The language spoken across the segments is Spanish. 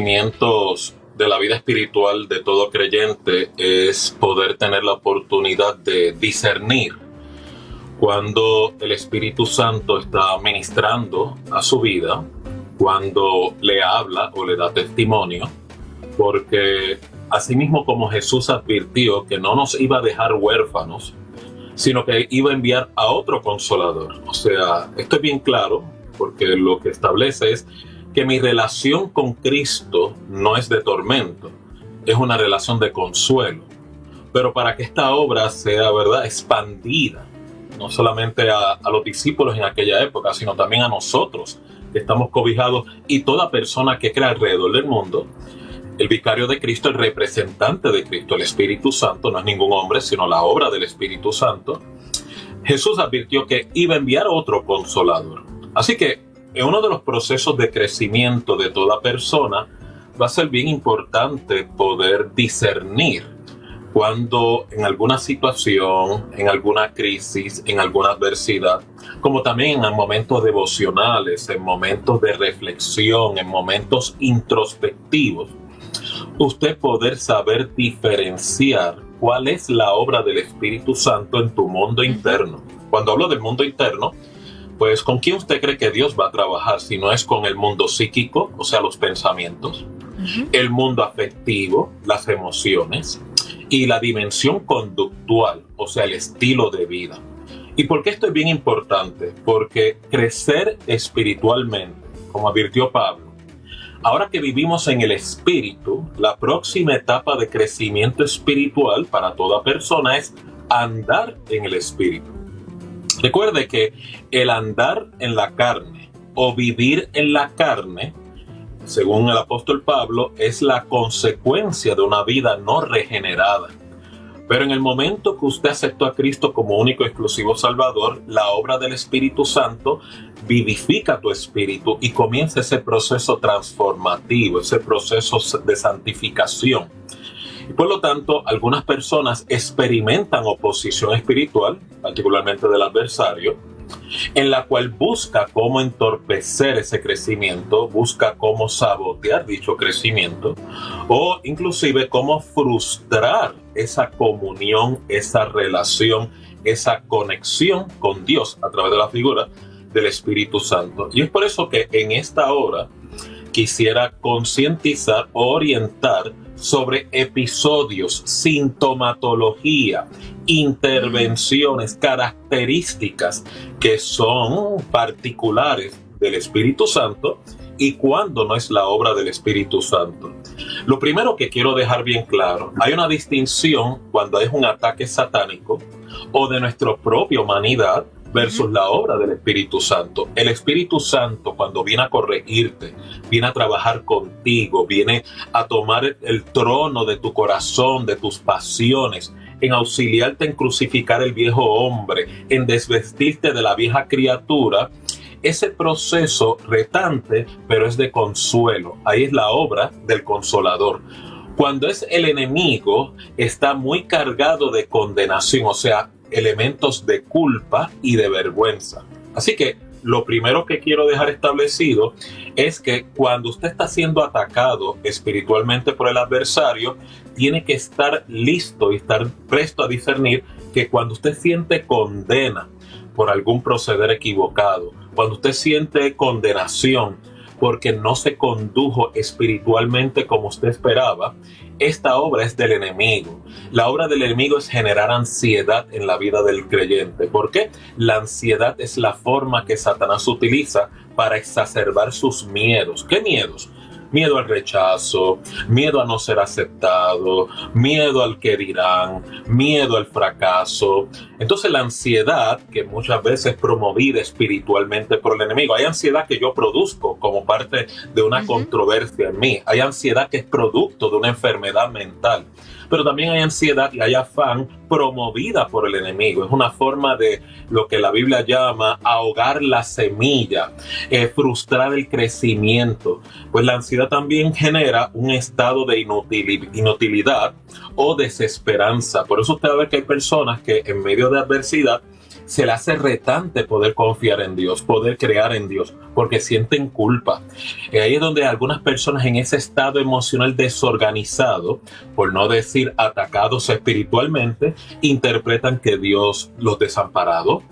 Cimientos de la vida espiritual de todo creyente es poder tener la oportunidad de discernir cuando el Espíritu Santo está ministrando a su vida, cuando le habla o le da testimonio, porque asimismo como Jesús advirtió que no nos iba a dejar huérfanos, sino que iba a enviar a otro consolador. O sea, esto es bien claro, porque lo que establece es que mi relación con Cristo no es de tormento, es una relación de consuelo. Pero para que esta obra sea, ¿verdad?, expandida, no solamente a los discípulos en aquella época, sino también a nosotros, que estamos cobijados, y toda persona que crea alrededor del mundo, el vicario de Cristo, el representante de Cristo, el Espíritu Santo, no es ningún hombre, sino la obra del Espíritu Santo. Jesús advirtió que iba a enviar otro consolador. Así que en uno de los procesos de crecimiento de toda persona va a ser bien importante poder discernir cuando en alguna situación, en alguna crisis, en alguna adversidad, como también en momentos devocionales, en momentos de reflexión, en momentos introspectivos, usted poder saber diferenciar cuál es la obra del Espíritu Santo en tu mundo interno. Cuando hablo del mundo interno, pues ¿con quién usted cree que Dios va a trabajar? Si no es con el mundo psíquico, o sea, los pensamientos, el mundo afectivo, las emociones, y la dimensión conductual, o sea, el estilo de vida. ¿Y por qué esto es bien importante? Porque crecer espiritualmente, como advirtió Pablo, ahora que vivimos en el Espíritu, la próxima etapa de crecimiento espiritual para toda persona es andar en el Espíritu. Recuerde que el andar en la carne o vivir en la carne, según el apóstol Pablo, es la consecuencia de una vida no regenerada. Pero en el momento que usted aceptó a Cristo como único y exclusivo Salvador, la obra del Espíritu Santo vivifica tu espíritu y comienza ese proceso transformativo, ese proceso de santificación. Y por lo tanto, algunas personas experimentan oposición espiritual, particularmente del adversario, en la cual busca cómo entorpecer ese crecimiento, busca cómo sabotear dicho crecimiento, o inclusive cómo frustrar esa comunión, esa relación, esa conexión con Dios a través de la figura del Espíritu Santo. Y es por eso que en esta hora quisiera concientizar, orientar sobre episodios, sintomatología, intervenciones, características que son particulares del Espíritu Santo y cuando no es la obra del Espíritu Santo. Lo primero que quiero dejar bien claro, hay una distinción cuando es un ataque satánico o de nuestra propia humanidad versus la obra del Espíritu Santo. El Espíritu Santo, cuando viene a corregirte, viene a trabajar contigo, viene a tomar el trono de tu corazón, de tus pasiones, en auxiliarte en crucificar el viejo hombre, en desvestirte de la vieja criatura. Ese proceso retante, pero es de consuelo. Ahí es la obra del Consolador. Cuando es el enemigo, está muy cargado de condenación, o sea, elementos de culpa y de vergüenza. Así que lo primero que quiero dejar establecido es que cuando usted está siendo atacado espiritualmente por el adversario, tiene que estar listo y estar presto a discernir que cuando usted siente condena por algún proceder equivocado, cuando usted siente condenación porque no se condujo espiritualmente como usted esperaba, esta obra es del enemigo. La obra del enemigo es generar ansiedad en la vida del creyente. ¿Por qué? La ansiedad es la forma que Satanás utiliza para exacerbar sus miedos. ¿Qué miedos? Miedo al rechazo, miedo a no ser aceptado, miedo al que dirán, miedo al fracaso. Entonces la ansiedad, que muchas veces es promovida espiritualmente por el enemigo, hay ansiedad que yo produzco como parte de una controversia en mí, hay ansiedad que es producto de una enfermedad mental, pero también hay ansiedad y hay afán promovida por el enemigo. Es una forma de lo que la Biblia llama ahogar la semilla, frustrar el crecimiento. Pues la ansiedad también genera un estado de inutilidad o desesperanza. Por eso usted va a ver que hay personas que en medio de adversidad se le hace retante poder confiar en Dios, poder crear en Dios, porque sienten culpa. Ahí es donde algunas personas en ese estado emocional desorganizado, por no decir atacados espiritualmente, interpretan que Dios los desamparado,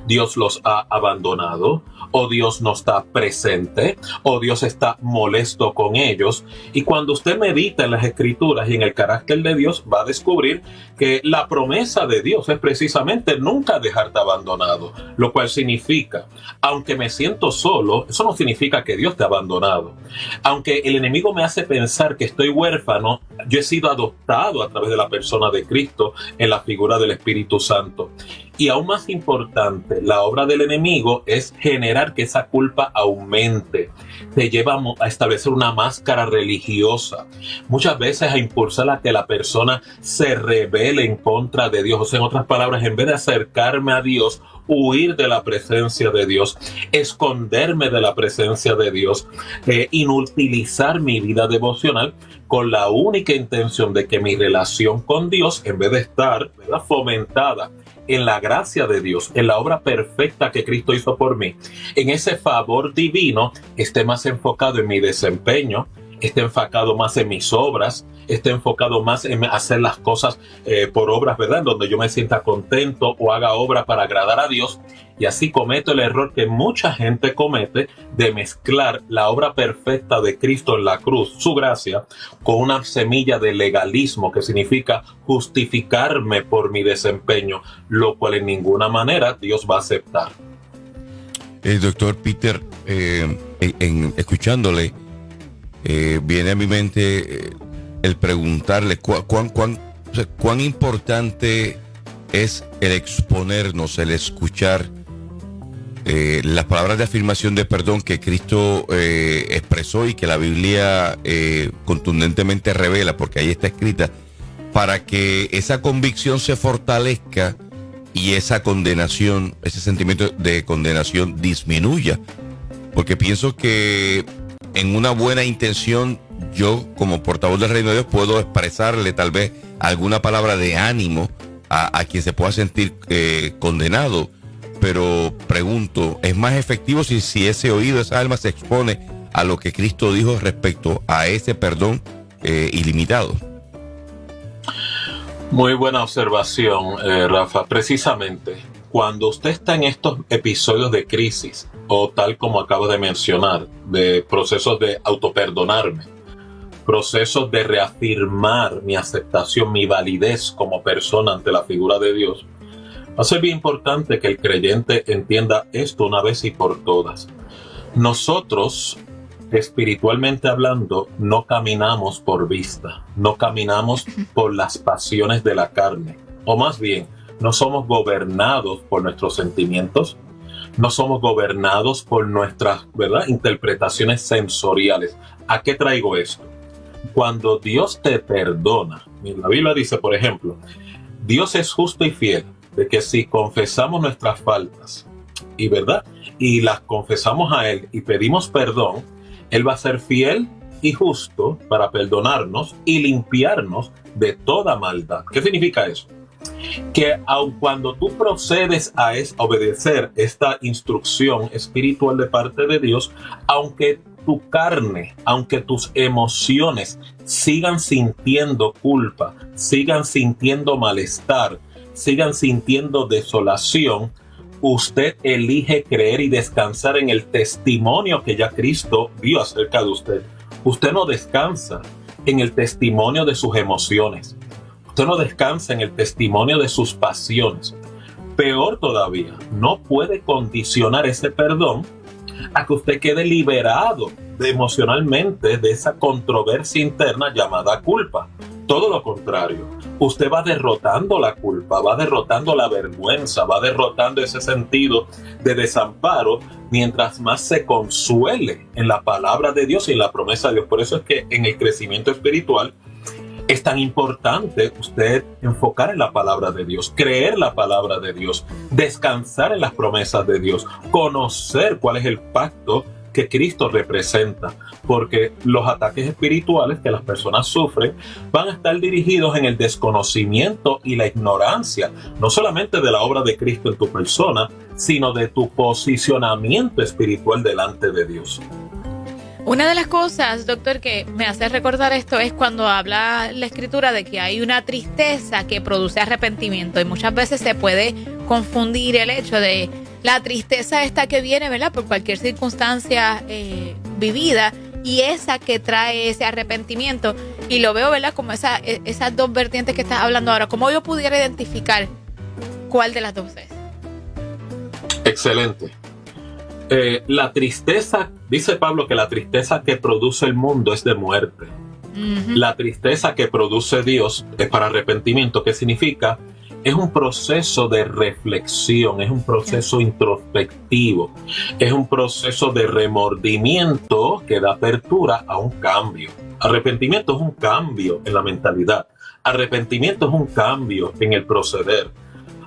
Dios los ha abandonado, o Dios no está presente, o Dios está molesto con ellos. Y cuando usted medita en las Escrituras y en el carácter de Dios, va a descubrir que la promesa de Dios es precisamente nunca dejarte abandonado, lo cual significa, aunque me siento solo, eso no significa que Dios te ha abandonado. Aunque el enemigo me hace pensar que estoy huérfano, yo he sido adoptado a través de la persona de Cristo en la figura del Espíritu Santo. Y aún más importante, la obra del enemigo es generar que esa culpa aumente. Te lleva a establecer una máscara religiosa. Muchas veces a impulsar a que la persona se rebele en contra de Dios. O sea, en otras palabras, en vez de acercarme a Dios, huir de la presencia de Dios, esconderme de la presencia de Dios, inutilizar mi vida devocional con la única intención de que mi relación con Dios, en vez de estar, ¿verdad?, fomentada en la gracia de Dios, en la obra perfecta que Cristo hizo por mí, en ese favor divino, esté más enfocado en mi desempeño, esté enfocado más en mis obras, esté enfocado más en hacer las cosas por obras, ¿verdad?, en donde yo me sienta contento o haga obra para agradar a Dios. Y así cometo el error que mucha gente comete de mezclar la obra perfecta de Cristo en la cruz, su gracia, con una semilla de legalismo que significa justificarme por mi desempeño, lo cual en ninguna manera Dios va a aceptar. Doctor Peter, escuchándole, viene a mi mente el preguntarle cuán importante es el exponernos, el escuchar las palabras de afirmación de perdón que Cristo expresó y que la Biblia contundentemente revela, porque ahí está escrita, para que esa convicción se fortalezca y esa condenación, ese sentimiento de condenación disminuya. Porque pienso que en una buena intención, yo como portavoz del Reino de Dios puedo expresarle tal vez alguna palabra de ánimo a quien se pueda sentir condenado. Pero pregunto, ¿es más efectivo si ese oído, esa alma se expone a lo que Cristo dijo respecto a ese perdón ilimitado? Muy buena observación, Rafa. Precisamente, cuando usted está en estos episodios de crisis, o tal como acabo de mencionar, de procesos de autoperdonarme, procesos de reafirmar mi aceptación, mi validez como persona ante la figura de Dios, va a ser bien importante que el creyente entienda esto una vez y por todas. Nosotros, espiritualmente hablando, no caminamos por vista, no caminamos por las pasiones de la carne, o más bien, no somos gobernados por nuestros sentimientos, no somos gobernados por nuestras, ¿verdad?, interpretaciones sensoriales. ¿A qué traigo esto? Cuando Dios te perdona, la Biblia dice, por ejemplo, Dios es justo y fiel, de que si confesamos nuestras faltas y verdad y las confesamos a Él y pedimos perdón, Él va a ser fiel y justo para perdonarnos y limpiarnos de toda maldad. ¿Qué significa eso? Que aun cuando tú procedes a obedecer esta instrucción espiritual de parte de Dios, aunque tu carne, aunque tus emociones sigan sintiendo culpa, sigan sintiendo malestar, sigan sintiendo desolación, usted elige creer y descansar en el testimonio que ya Cristo dio acerca de usted. Usted no descansa en el testimonio de sus emociones. Usted no descansa en el testimonio de sus pasiones. Peor todavía, no puede condicionar ese perdón a que usted quede liberado emocionalmente de esa controversia interna llamada culpa. Todo lo contrario, usted va derrotando la culpa, va derrotando la vergüenza, va derrotando ese sentido de desamparo mientras más se consuele en la palabra de Dios y en la promesa de Dios. Por eso es que en el crecimiento espiritual es tan importante usted enfocar en la palabra de Dios, creer la palabra de Dios, descansar en las promesas de Dios, conocer cuál es el pacto que Cristo representa, porque los ataques espirituales que las personas sufren van a estar dirigidos en el desconocimiento y la ignorancia, no solamente de la obra de Cristo en tu persona, sino de tu posicionamiento espiritual delante de Dios. Una de las cosas, doctor, que me hace recordar esto es cuando habla la Escritura de que hay una tristeza que produce arrepentimiento, y muchas veces se puede confundir el hecho de la tristeza esta que viene, ¿verdad?, por cualquier circunstancia vivida, y esa que trae ese arrepentimiento, y lo veo, ¿verdad?, como esas dos vertientes que estás hablando ahora. ¿Cómo yo pudiera identificar cuál de las dos es? Excelente. La tristeza, dice Pablo que la tristeza que produce el mundo es de muerte. Uh-huh. La tristeza que produce Dios es para arrepentimiento, que significa, es un proceso de reflexión, es un proceso introspectivo, es un proceso de remordimiento que da apertura a un cambio. Arrepentimiento es un cambio en la mentalidad. Arrepentimiento es un cambio en el proceder.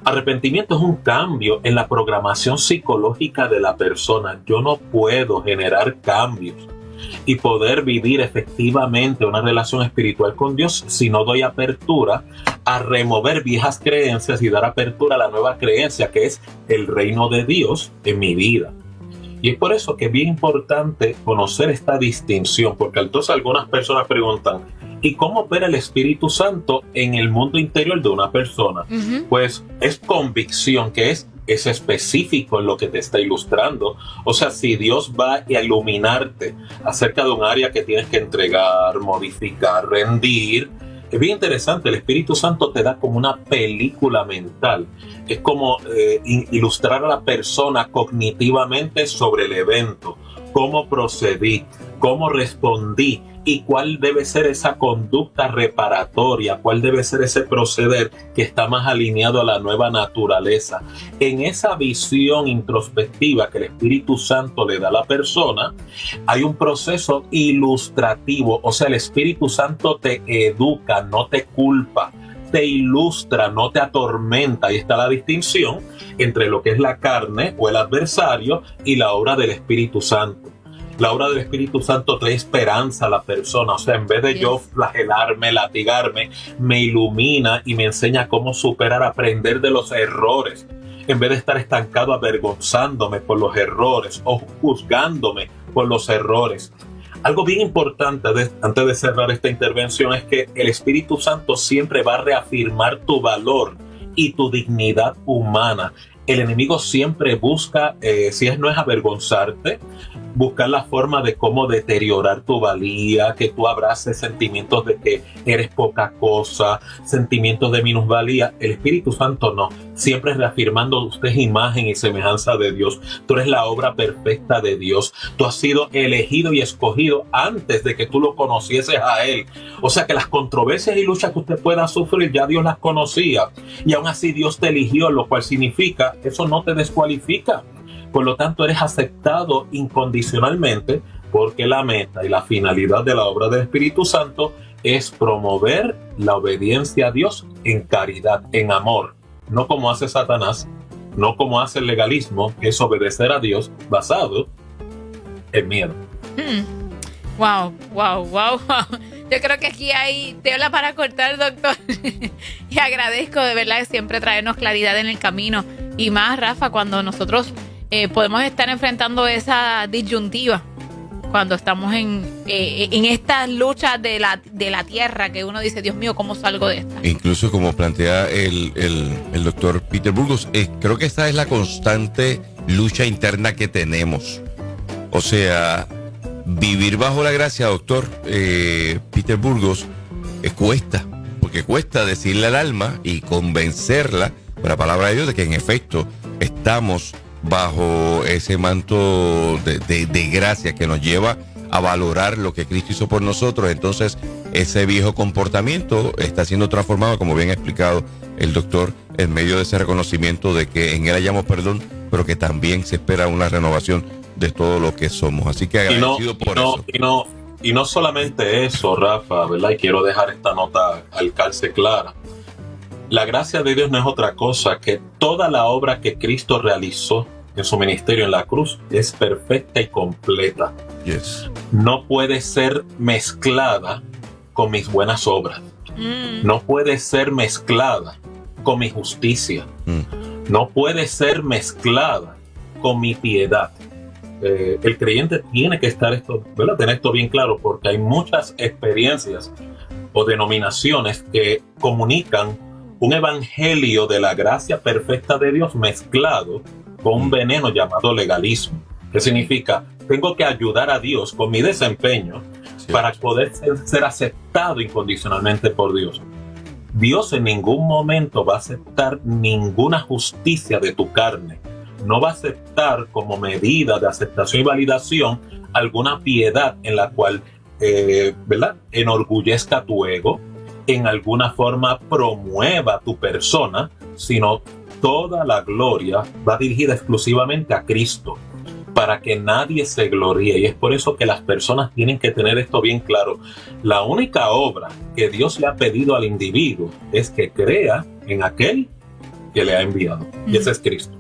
Arrepentimiento es un cambio en la programación psicológica de la persona. Yo no puedo generar cambios y poder vivir efectivamente una relación espiritual con Dios si no doy apertura a remover viejas creencias y dar apertura a la nueva creencia, que es el reino de Dios en mi vida. Y es por eso que es bien importante conocer esta distinción, porque entonces algunas personas preguntan, ¿y cómo opera el Espíritu Santo en el mundo interior de una persona? Uh-huh. Pues es convicción, que es específico en lo que te está ilustrando. O sea, si Dios va a iluminarte acerca de un área que tienes que entregar, modificar, rendir, es bien interesante. El Espíritu Santo te da como una película mental. Es como ilustrar a la persona cognitivamente sobre el evento, cómo procedí, cómo respondí y cuál debe ser esa conducta reparatoria, cuál debe ser ese proceder que está más alineado a la nueva naturaleza. En esa visión introspectiva que el Espíritu Santo le da a la persona, hay un proceso ilustrativo. O sea, el Espíritu Santo te educa, no te culpa, te ilustra, no te atormenta. Ahí está la distinción entre lo que es la carne o el adversario y la obra del Espíritu Santo. La obra del Espíritu Santo trae esperanza a la persona. O sea, en vez de yo flagelarme, latigarme, me ilumina y me enseña cómo superar, aprender de los errores. En vez de estar estancado avergonzándome por los errores o juzgándome por los errores. Algo bien importante antes de cerrar esta intervención es que el Espíritu Santo siempre va a reafirmar tu valor y tu dignidad humana. El enemigo siempre busca, no es avergonzarte, buscar la forma de cómo deteriorar tu valía, que tú abraces sentimientos de que eres poca cosa, sentimientos de minusvalía. El Espíritu Santo no, siempre reafirmando usted es imagen y semejanza de Dios. Tú eres la obra perfecta de Dios. Tú has sido elegido y escogido antes de que tú lo conocieses a Él. O sea que las controversias y luchas que usted pueda sufrir, ya Dios las conocía. Y aún así Dios te eligió, lo cual significa, eso no te descualifica. Por lo tanto, eres aceptado incondicionalmente, porque la meta y la finalidad de la obra del Espíritu Santo es promover la obediencia a Dios en caridad, en amor. No como hace Satanás, no como hace el legalismo, que es obedecer a Dios basado en miedo. Wow. Yo creo que aquí hay tela para cortar, doctor. Y agradezco de verdad siempre traernos claridad en el camino. Y más, Rafa, cuando nosotros podemos estar enfrentando esa disyuntiva, cuando estamos en estas luchas de la tierra, que uno dice, Dios mío, ¿cómo salgo de esta? Incluso como plantea el doctor Peter Burgos, creo que esta es la constante lucha interna que tenemos. O sea, vivir bajo la gracia, doctor Peter Burgos, cuesta, porque cuesta decirle al alma y convencerla con la palabra de Dios de que en efecto estamos bajo ese manto de gracia que nos lleva a valorar lo que Cristo hizo por nosotros. Entonces ese viejo comportamiento está siendo transformado, como bien ha explicado el doctor, en medio de ese reconocimiento de que en Él hallamos perdón, pero que también se espera una renovación de todo lo que somos. Así que agradecido por eso. Y no solamente eso, Rafa, ¿verdad? Y quiero dejar esta nota al calce clara. La gracia de Dios no es otra cosa que toda la obra que Cristo realizó en su ministerio en la cruz es perfecta y completa. Yes. No puede ser mezclada con mis buenas obras. No puede ser mezclada con mi justicia. No puede ser mezclada con mi piedad. El creyente tiene que estar tener esto bien claro, porque hay muchas experiencias o denominaciones que comunican un evangelio de la gracia perfecta de Dios mezclado con un veneno llamado legalismo. ¿Qué significa? Tengo que ayudar a Dios con mi desempeño para poder ser aceptado incondicionalmente por Dios. Dios en ningún momento va a aceptar ninguna justicia de tu carne. No va a aceptar como medida de aceptación y validación alguna piedad en la cual enorgullezca tu ego, en alguna forma promueva tu persona, sino toda la gloria va dirigida exclusivamente a Cristo, para que nadie se gloríe. Y es por eso que las personas tienen que tener esto bien claro. La única obra que Dios le ha pedido al individuo es que crea en aquel que le ha enviado. Y ese es Cristo.